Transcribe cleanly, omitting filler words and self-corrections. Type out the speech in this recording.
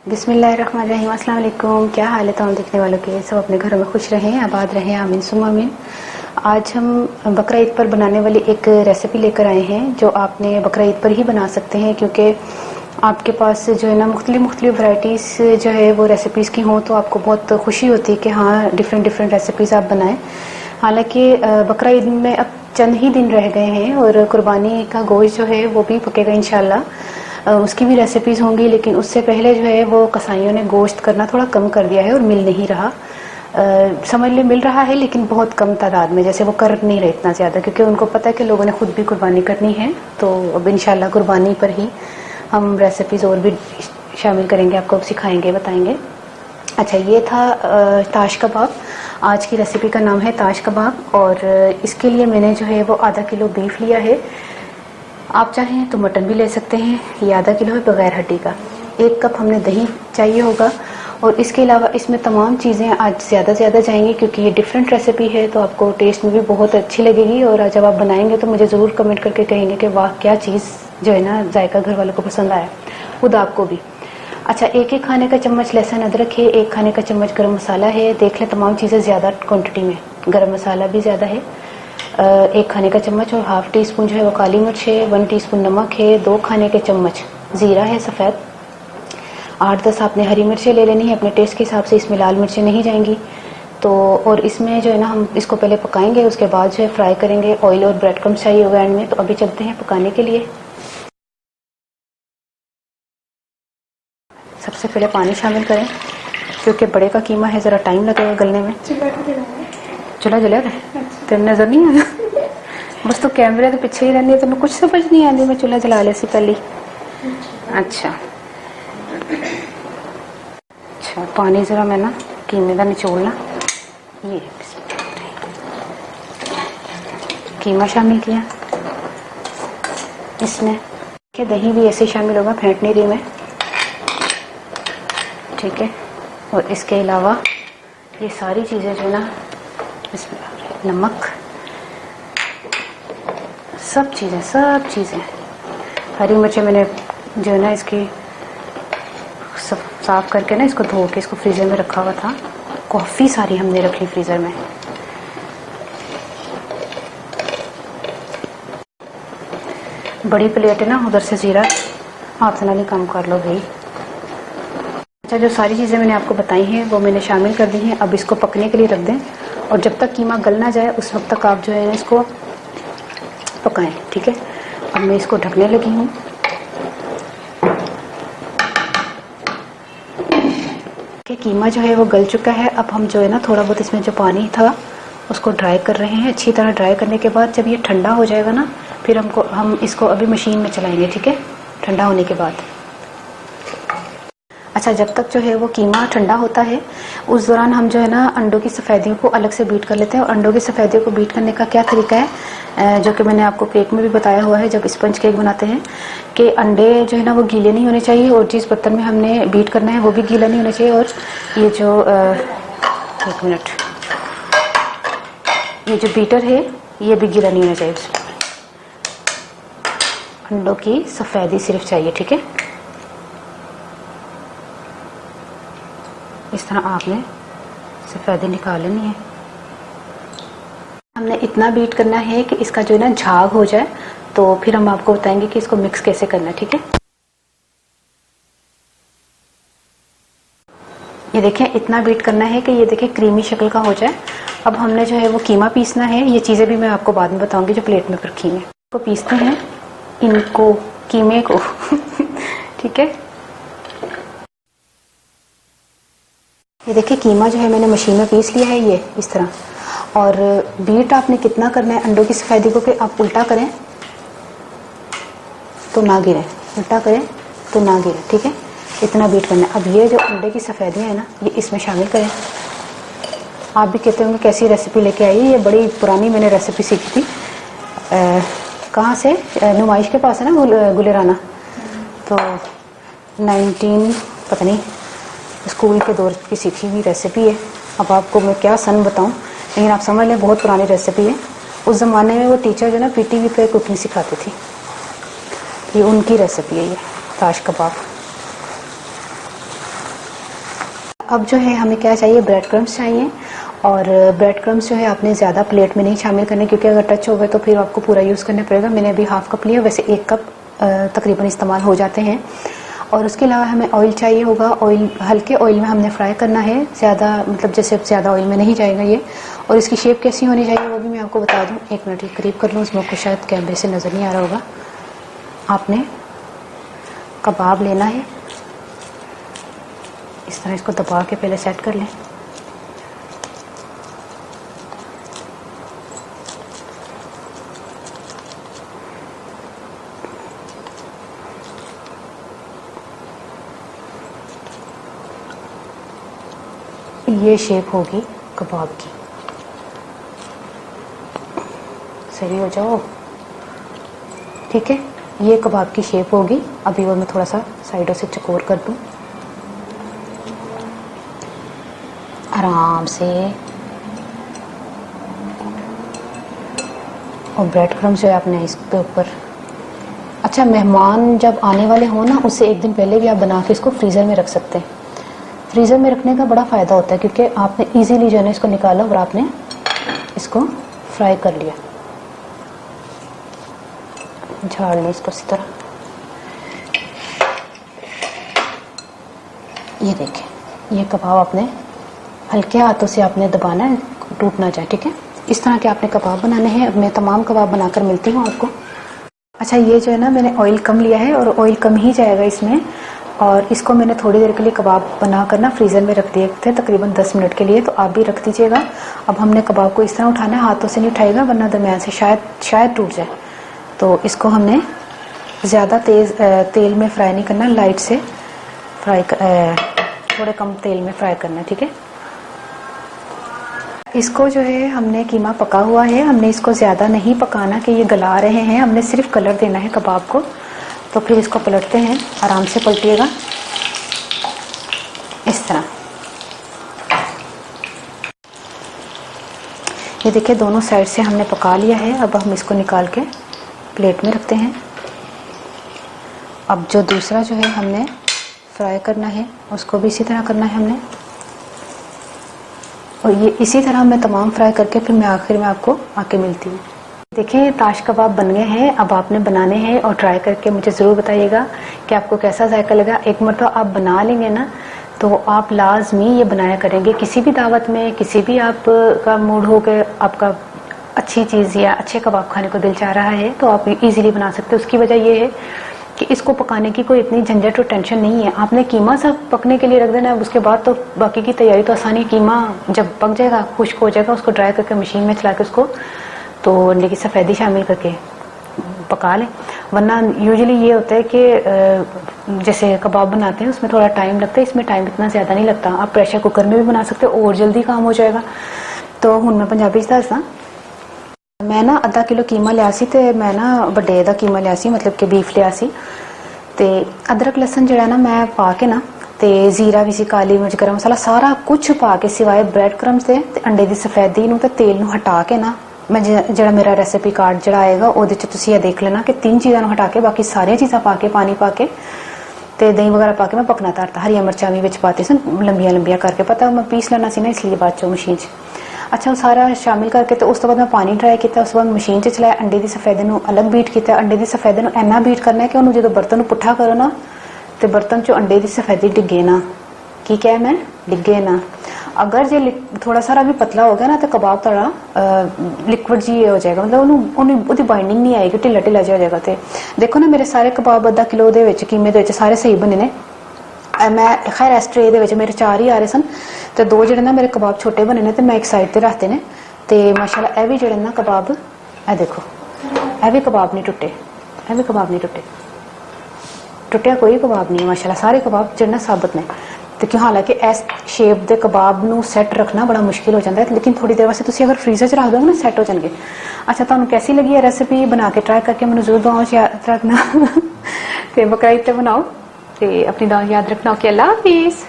बिस्मिल्लाहिर्रहमानिर्रहीम। अस्सलाम वालेकुम। क्या हाल है तमाम देखने वालों के? सब अपने घरों में खुश रहें, आबाद रहें, आमीन सुम्मा आमीन। आज हम बकरा ईद पर बनाने वाली एक रेसिपी लेकर आए हैं जो आपने बकरा ईद पर ही बना सकते हैं, क्योंकि आपके पास जो है ना मुख्तलिफ वैराइटीज़ जो है वो रेसिपीज़ की हों तो आपको बहुत खुशी होती है कि हाँ डिफरेंट रेसिपीज़ आप बनाएं। हालांकि बकरा ईद में अब चंद ही दिन रह गए हैं और कुर्बानी का गोश्त जो है वो भी पकेगा इंशाल्लाह। उसकी भी रेसिपीज़ होंगी, लेकिन उससे पहले जो है वो कसाईयों ने गोश्त करना थोड़ा कम कर दिया है और मिल नहीं रहा। समझ ले मिल रहा है लेकिन बहुत कम तादाद में, जैसे वो कर नहीं रहे इतना ज़्यादा, क्योंकि उनको पता है कि लोगों ने खुद भी कुर्बानी करनी है। तो अब इंशाल्लाह कुर्बानी पर ही हम रेसिपीज़ और भी शामिल करेंगे, आपको सिखाएंगे, बताएंगे। अच्छा, ये था ताश कबाब। आज की रेसिपी का नाम है ताश कबाब और इसके लिए मैंने जो है वो आधा किलो बीफ लिया है। आप चाहें तो मटन भी ले सकते हैं। ये आधा किलो है बगैर हड्डी का। 1 कप हमने दही चाहिए होगा और इसके अलावा इसमें तमाम चीज़ें आज ज़्यादा जाएंगी क्योंकि ये डिफरेंट रेसिपी है, तो आपको टेस्ट में भी बहुत अच्छी लगेगी। और जब आप बनाएंगे तो मुझे ज़रूर कमेंट करके कहेंगे कि वाह क्या चीज़ जो है ना जायका घर वालों को पसंद आया, खुद आपको भी। अच्छा, 1 खाने का चम्मच लहसुन अदरक है, 1 खाने का चम्मच गरम मसाला है। देख लें तमाम चीज़ें ज़्यादा क्वांटिटी में, गरम मसाला भी ज़्यादा है, 1 खाने का चम्मच, और हाफ टी स्पून जो है वो काली मिर्च है, 1 टीस्पून नमक है, 2 खाने के चम्मच ज़ीरा है सफ़ेद, 8-10 आपने हरी मिर्चें ले लेनी है अपने टेस्ट के हिसाब से, इसमें लाल मिर्चें नहीं जाएंगी। तो और इसमें जो है ना हम इसको पहले पकाएंगे, उसके बाद जो है फ्राई करेंगे। ऑयल और ब्रेड क्रम्स चाहिए होगा एंड में। तो अभी चलते हैं पकाने के लिए। सबसे पहले पानी शामिल करें क्योंकि बड़े का कीमा है, ज़रा टाइम लगेगा गलने में। चूल्हा जलेगा तेरे नजर नहीं आया? बस तो कैमरे तो पीछे ही रहनी है, तो कुछ समझ नहीं आती। मैं चूल्हा जला ले सी पहले। अच्छा, पानी ज़रा मैं ना कीमे का निचोड़ना। ये कीमा शामिल किया इसमें, कि दही भी ऐसे शामिल होगा, फेंट नहीं रही मैं, ठीक है। और इसके अलावा ये सारी चीज़ें जो ना, इसमें नमक, सब चीज़ें, हरी मिर्चें मैंने जो है ना इसकी सब साफ करके ना इसको धो के इसको फ्रीज़र में रखा हुआ था। काफ़ी सारी हमने रख ली फ्रीज़र में। बड़ी प्लेट है ना, उधर से ज़ीरा हाथ से ना नहीं कम कर लो भाई। अच्छा, जो सारी चीज़ें मैंने आपको बताई हैं वो मैंने शामिल कर दी हैं। अब इसको पकने के लिए रख दें और जब तक कीमा गल ना जाए उस वक्त तक आप जो है ना इसको पकाएं, ठीक है। अब मैं इसको ढकने लगी हूँ। कि कीमा जो है वो गल चुका है। अब हम जो है ना थोड़ा बहुत इसमें जो पानी था उसको ड्राई कर रहे हैं। अच्छी तरह ड्राई करने के बाद जब ये ठंडा हो जाएगा ना, फिर हम इसको अभी मशीन में चलाएंगे, ठीक है, ठंडा होने के बाद। अच्छा, जब तक जो है वो कीमा ठंडा होता है उस दौरान हम जो है ना अंडों की सफ़ेदियों को अलग से बीट कर लेते हैं। और अंडों की सफ़ेदियों को बीट करने का क्या तरीका है, जो कि मैंने आपको केक में भी बताया हुआ है जब स्पंज केक बनाते हैं, कि अंडे जो है ना वो गीले नहीं होने चाहिए और जिस बर्तन में हमने बीट करना है वो भी गीला नहीं होना चाहिए। और ये जो 1 मिनट, ये जो बीटर है ये भी गीला नहीं होना चाहिए। अंडों की सफ़ेदी सिर्फ चाहिए, ठीक है। इस तरह आपने सफ़ेदी निकाल लेनी है। हमने इतना बीट करना है कि इसका जो है ना झाग हो जाए, तो फिर हम आपको बताएंगे कि इसको मिक्स कैसे करना है, ठीक है। ये देखें, इतना बीट करना है कि ये देखें क्रीमी शक्ल का हो जाए। अब हमने जो है वो कीमा पीसना है। ये चीज़ें भी मैं आपको बाद में बताऊंगी जो प्लेट में रखी हैं। तो पीसते हैं इनको, कीमे को ठीक है। ये देखिए कीमा जो है मैंने मशीन में पीस लिया है, ये इस तरह। और बीट आपने कितना करना है अंडों की सफ़ेदी को, कि आप उल्टा करें तो ना गिरे, उल्टा करें तो ना गिरे, ठीक है। इतना बीट करना है। अब ये जो अंडे की सफ़ेदियाँ हैं ना ये इसमें शामिल करें। आप भी कहते होंगे कैसी रेसिपी लेके आई, ये बड़ी पुरानी मैंने रेसिपी सीखी थी। कहाँ से, नुमाइश के पास है ना गुलेराना, तो 19 पता नहीं स्कूल के दौर की सीखी हुई रेसिपी है। अब आपको मैं क्या सन बताऊं, लेकिन आप समझ लें बहुत पुरानी रेसिपी है। उस ज़माने में वो टीचर जो ना पीटीवी पे कुकिंग सिखाती थी, ये उनकी रेसिपी है। ये ताश कबाब अब जो है हमें क्या चाहिए, ब्रेड क्रम्स चाहिए। और ब्रेड क्रम्स जो है आपने ज़्यादा प्लेट में नहीं शामिल करने, क्योंकि अगर टच हो गए तो फिर आपको पूरा यूज़ करना पड़ेगा। मैंने अभी हाफ कप लिया, वैसे 1 कप तकरीबन इस्तेमाल हो जाते हैं। और उसके अलावा हमें ऑयल चाहिए होगा। ऑयल हल्के ऑयल में हमने फ्राई करना है, ज़्यादा मतलब जैसे ज़्यादा ऑयल में नहीं जाएगा ये। और इसकी शेप कैसी होनी चाहिए वो भी मैं आपको बता दूँ। 1 मिनट के करीब कर लूँ, उसमें आपको शायद कैमरे से नज़र नहीं आ रहा होगा। आपने कबाब लेना है, इस तरह इसको दबा के पहले सेट कर लें। ये शेप होगी कबाब की। सही हो जाओ, ठीक है। ये कबाब की शेप होगी। अभी वो मैं थोड़ा सा साइडों से चकोर कर दूं आराम से। और ब्रेड क्रम्स जो है आपने इसके ऊपर, अच्छा मेहमान जब आने वाले हो ना, उससे 1 दिन पहले भी आप बना के इसको फ्रीज़र में रख सकते हैं। फ्रीज़र में रखने का बड़ा फ़ायदा होता है, क्योंकि आपने इजीली जो है ना इसको निकाला और आपने इसको फ्राई कर लिया। झाड़ लें इसको इस तरह। ये देखें, ये कबाब आपने हल्के हाथों से आपने दबाना है, टूट ना जाए, ठीक है। इस तरह के आपने कबाब बनाने हैं। अब मैं तमाम कबाब बनाकर मिलती हूँ आपको। अच्छा, ये जो है ना मैंने ऑयल कम लिया है और ऑयल कम ही जाएगा इसमें। और इसको मैंने थोड़ी देर के लिए कबाब बनाकर ना फ्रीज़र में रख दिए थे, तकरीबन 10 मिनट के लिए, तो आप भी रख दीजिएगा। अब हमने कबाब को इस तरह उठाना है, हाथों से नहीं उठाएगा वरना दरमियान से शायद टूट जाए। तो इसको हमने ज़्यादा तेज़ तेल में फ्राई नहीं करना, लाइट से फ्राई थोड़े कम तेल में फ्राई करना है, ठीक है। इसको जो है हमने कीमा पका हुआ है, हमने इसको ज़्यादा नहीं पकाना कि ये गला रहे हैं, हमने सिर्फ कलर देना है कबाब को। तो फिर इसको पलटते हैं, आराम से पलटिएगा इस तरह। ये देखिए दोनों साइड से हमने पका लिया है। अब हम इसको निकाल के प्लेट में रखते हैं। अब जो दूसरा जो है हमने फ्राई करना है, उसको भी इसी तरह करना है हमने। और ये इसी तरह मैं तमाम फ्राई करके फिर मैं आखिर में आपको आके मिलती हूँ। देखिए ताश कबाब बन गए हैं। अब आपने बनाने हैं और ट्राई करके मुझे ज़रूर बताइएगा कि आपको कैसा जायका लगा। एक मरतबा आप बना लेंगे ना तो आप लाजमी ये बनाया करेंगे। किसी भी दावत में, किसी भी आपका मूड हो के आपका अच्छी चीज़ या अच्छे कबाब खाने को दिल चाह रहा है तो आप इजीली बना सकते हो। उसकी वजह ये है कि इसको पकाने की कोई इतनी झंझट और टेंशन नहीं है। आपने कीमा सब पकने के लिए रख देना है, उसके बाद तो बाकी की तैयारी तो आसानी। कीमा जब पक जाएगा, खुश्क हो जाएगा, उसको ड्राई करके मशीन में चला के उसको तो अंडे की सफ़ेदी शामिल करके पका लें। वरना यूजुअली ये होता है कि जैसे कबाब बनाते हैं उसमें थोड़ा टाइम लगता है, इसमें टाइम इतना ज़्यादा नहीं लगता। आप प्रेशर कुकर में भी बना सकते हो और जल्दी काम हो जाएगा। तो हुण मैं पंजाबी च दसदा, मैं ना आधा किलो कीमा लिया सी ते मैं ना बड़े दा कीमा लिया सी, मतलब कि बीफ लिया सी। ते अदरक लसन जड़ा ना मैं पा के ना ते जीरा भी सी, काली मिर्च, गरम मसाला सारा कुछ पा के सिवाय ब्रेड क्रम्स ते अंडे की सफेदी नूं ते तेल नूं हटा के ना मैं जड़ा मेरा रेसिपी कार्ड जड़ा आएगा ਉਹਦੇ ਚ ਤੁਸੀਂ ਇਹ देख लेना कि 3 चीज़ों हटा के बाकी सारिया चीज़ां पा के, पानी पा के ते दही वगैरह पा के मैं पकना धरता। हरिया मिर्चा भी विच पाती सन लंबिया लंबिया करके, पता मैं पीस लेना सी ना इसलिए बाद चो मशीन च। अच्छा वो सारा शामिल करके तो उस तो बाद मैं पानी ड्राई किया, उस बाद मशीन च चलाया। अंडे की सफेदे नूं अलग बीट किया। अंडे की सफेदे नूं इन्ना बीट करना है कि उन्होंने जो बर्तन नूं पुट्ठा करो ना तो बर्तन चो अंडे की सफेदी डिगे ना। की क्या मैं डिगे ना। अगर जे थोड़ा सारा भी पतला हो गया ना तो कबाब थोड़ा लिक्विड जी हो जाएगा, मतलब ਉਹਦੀ बाइंडिंग नहीं आएगी, ढिला ढिला जिहा हो जाएगा। तो देखो ना मेरे सारे कबाब आधा किलो ਦੇ ਵਿੱਚ कीमे ਦੇ ਵਿੱਚ सारे सही बने ने। मैं खैर इस ट्रे ਦੇ ਵਿੱਚ मेरे 4 ही आ रहे सन ਤੇ 2 ਜਿਹੜੇ ਨਾ ਮੇਰੇ कबाब छोटे बने ने ਤੇ मैं एक साइड ਤੇ ਰੱਖਤੇ ਨੇ। ਤੇ माशाल्लाह ਇਹ ਵੀ ਜਿਹੜੇ ਨਾ कबाब ਇਹ देखो ਇਹ भी कबाब नहीं टुटे, ਇਹ भी कबाब नहीं टुटे, टुटिया कोई कबाब नहीं है माशाल्लाह। सारे कबाब ਜਿਹੜੇ ਨਾ साबित ने। तो क्यों हालांकि इस शेप के कबाब नूं सैट रखना बड़ा मुश्किल हो जाता है, लेकिन थोड़ी देर वास्ते तुसीं अगर फ्रीजर च रख दोगे ना सैट हो जाएंगे। अच्छा तुहानूं कैसी लगी है रेसिपी, बना के ट्राई करके मैनूं जरूर दुआओं च याद रखना। तो बकरा ईद ते बनाओ ते अपनी दुआ याद रखना। ओके, अल्लाह हाफिज़।